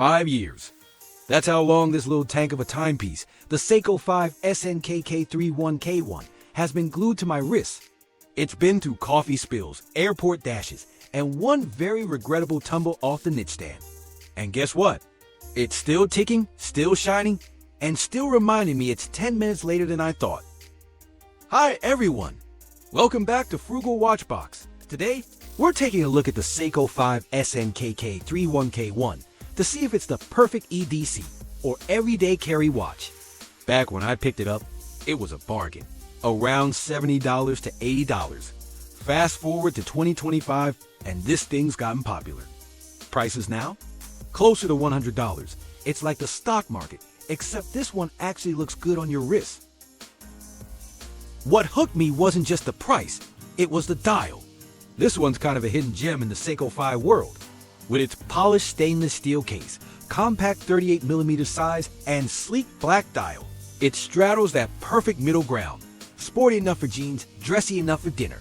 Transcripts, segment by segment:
5 years. That's how long this little tank of a timepiece, the Seiko 5 SNKK31K1, has been glued to my wrist. It's been through coffee spills, airport dashes, and one very regrettable tumble off the nightstand. And guess what? It's still ticking, still shining, and still reminding me it's 10 minutes later than I thought. Hi everyone! Welcome back to Frugal Watchbox. Today, we're taking a look at the Seiko 5 SNKK31K1 to see if it's the perfect EDC, or everyday carry watch. Back when I picked it up, it was a bargain, around $70 to $80. Fast forward to 2025, and this thing's gotten popular. Prices now? Closer to $100. It's like the stock market, except this one actually looks good on your wrist. What hooked me wasn't just the price, it was the dial. This one's kind of a hidden gem in the Seiko 5 world. With its polished stainless steel case, compact 38mm size, and sleek black dial, it straddles that perfect middle ground. Sporty enough for jeans, dressy enough for dinner.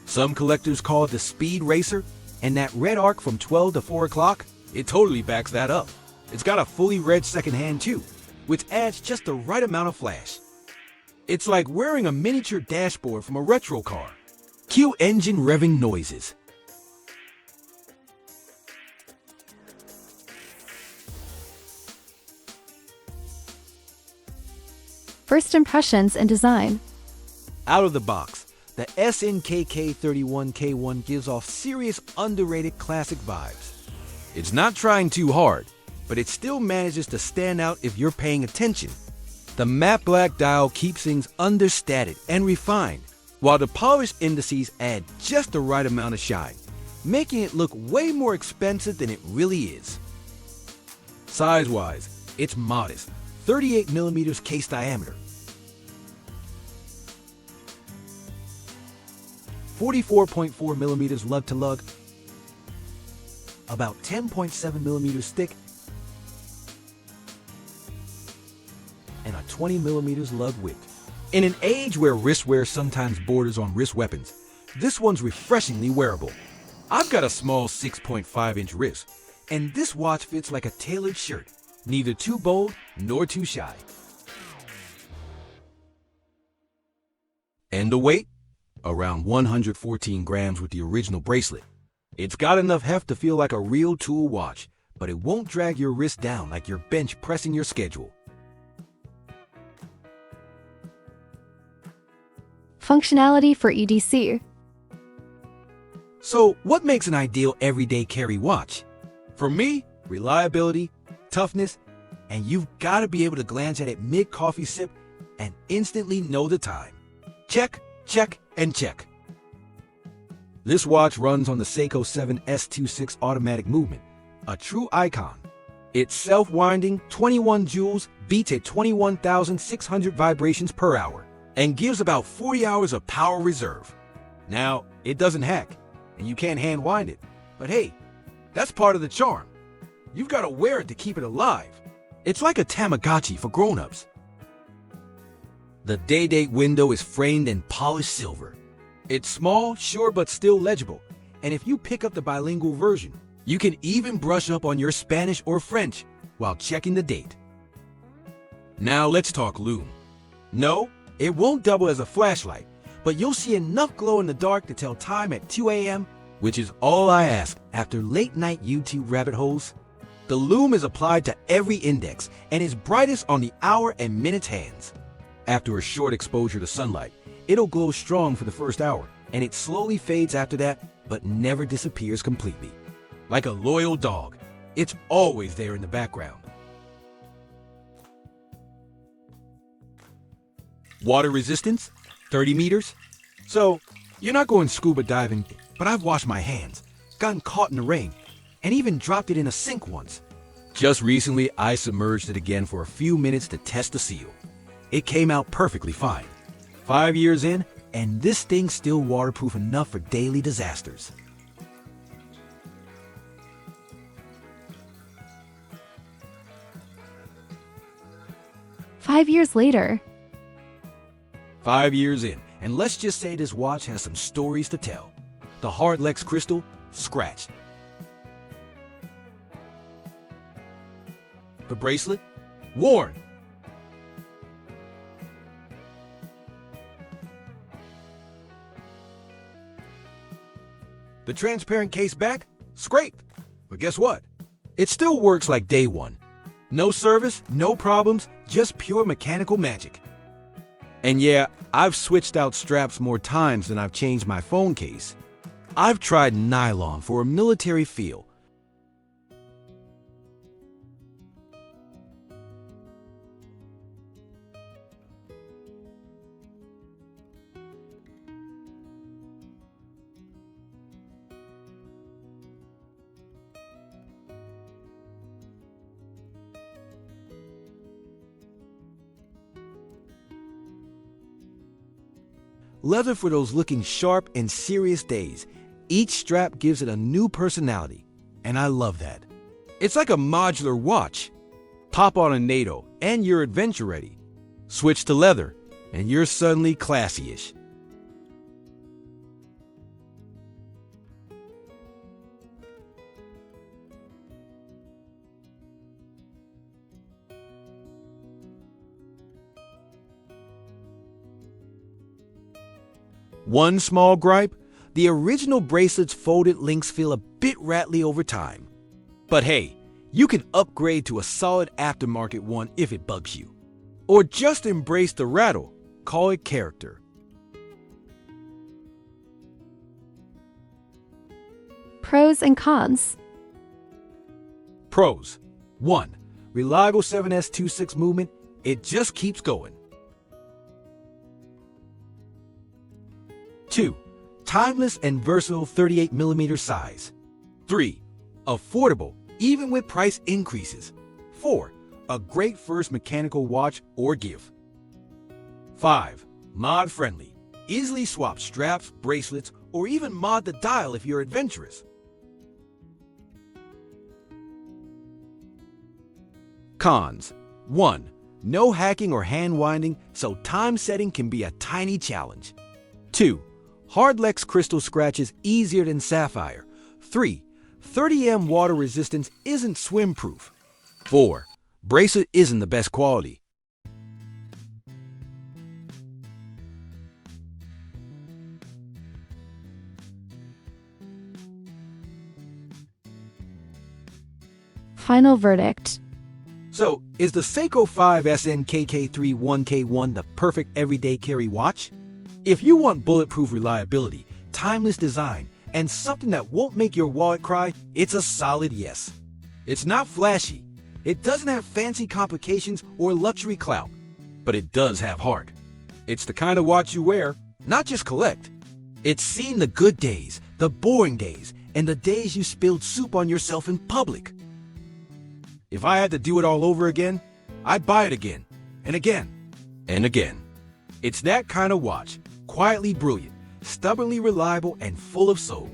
Some collectors call it the Speed Racer, and that red arc from 12 to 4 o'clock, it totally backs that up. It's got a fully red second hand too, which adds just the right amount of flash. It's like wearing a miniature dashboard from a retro car. Cue engine revving noises. First impressions and design. Out of the box, the SNKK31K1 gives off serious underrated classic vibes. It's not trying too hard, but it still manages to stand out if you're paying attention. The matte black dial keeps things understated and refined, while the polished indices add just the right amount of shine, making it look way more expensive than it really is. Size-wise, it's modest, 38mm case diameter, 44.4mm lug to lug, about 10.7mm thick, and a 20mm lug width. In an age where wristwear sometimes borders on wrist weapons, this one's refreshingly wearable. I've got a small 6.5-inch wrist, and this watch fits like a tailored shirt, neither too bold nor too shy. And the weight? Around 114 grams with the original bracelet. It's got enough heft to feel like a real tool watch, but it won't drag your wrist down like you're bench pressing your schedule. Functionality for EDC. So, what makes an ideal everyday carry watch? For me, reliability, toughness, and you've got to be able to glance at it mid-coffee sip and instantly know the time. Check, check, and check. This watch runs on the Seiko 7S26 automatic movement, a true icon. Its self-winding 21 joules beats at 21,600 vibrations per hour and gives about 40 hours of power reserve. Now, it doesn't hack, and you can't hand wind it, but hey, that's part of the charm. You've got to wear it to keep it alive. It's like a Tamagotchi for grown-ups. The day-date window is framed in polished silver. It's small, sure, but still legible, and if you pick up the bilingual version, you can even brush up on your Spanish or French while checking the date. Now let's talk lume. No, it won't double as a flashlight, but you'll see enough glow in the dark to tell time at 2 a.m., which is all I ask after late-night YouTube rabbit holes. The lume is applied to every index and is brightest on the hour and minutes hands. After a short exposure to sunlight, it'll glow strong for the first hour, and it slowly fades after that, but never disappears completely. Like a loyal dog, it's always there in the background. Water resistance, 30 meters. So, you're not going scuba diving, but I've washed my hands, gotten caught in the rain, and even dropped it in a sink once. Just recently, I submerged it again for a few minutes to test the seal. It came out perfectly fine. 5 years in, and this thing's still waterproof enough for daily disasters. Five years later. 5 years in, and let's just say this watch has some stories to tell. The hard Lex crystal, scratched. The bracelet? Worn. The transparent case back? Scraped. But guess what? It still works like day one. No service, no problems, just pure mechanical magic. And yeah, I've switched out straps more times than I've changed my phone case. I've tried nylon for a military feel. Leather for those looking sharp and serious days. Each strap gives it a new personality, and I love that. It's like a modular watch. Pop on a NATO, and you're adventure ready. Switch to leather, and you're suddenly classy-ish. One small gripe, the original bracelet's folded links feel a bit rattly over time. But hey, you can upgrade to a solid aftermarket one if it bugs you. Or just embrace the rattle, call it character. Pros and cons. Pros. 1. Reliable 7S26 movement, it just keeps going. 2. Timeless and versatile 38mm size. 3. Affordable, even with price increases. 4. A great first mechanical watch or gift. 5. Mod-friendly. Easily swap straps, bracelets, or even mod the dial if you're adventurous. Cons. 1. No hacking or hand winding, so time setting can be a tiny challenge. 2. Hardlex crystal scratches easier than sapphire. 3. 30M water resistance isn't swim-proof. 4. Bracelet isn't the best quality. Final verdict. So, is the Seiko 5 SNKK31K1 the perfect everyday carry watch? If you want bulletproof reliability, timeless design, and something that won't make your wallet cry, it's a solid yes. It's not flashy, it doesn't have fancy complications or luxury clout, but it does have heart. It's the kind of watch you wear, not just collect. It's seen the good days, the boring days, and the days you spilled soup on yourself in public. If I had to do it all over again, I'd buy it again, and again, and again. It's that kind of watch, quietly brilliant, stubbornly reliable, and full of soul.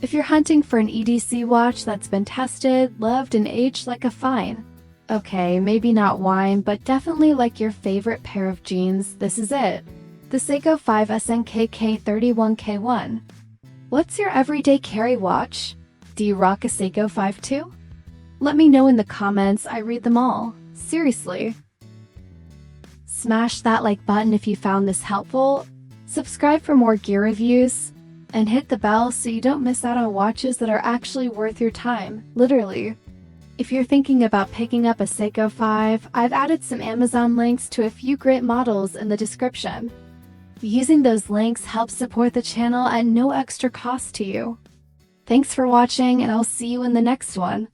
If you're hunting for an EDC watch that's been tested, loved, and aged like a fine, okay, maybe not wine, but definitely like your favorite pair of jeans, this is it. The Seiko 5 SNKK31K1. What's your everyday carry watch? Do you rock a Seiko 5 too? Let me know in the comments, I read them all. Seriously. Smash that like button if you found this helpful, subscribe for more gear reviews, and hit the bell so you don't miss out on watches that are actually worth your time, literally. If you're thinking about picking up a Seiko 5, I've added some Amazon links to a few great models in the description. Using those links helps support the channel at no extra cost to you. Thanks for watching, and I'll see you in the next one.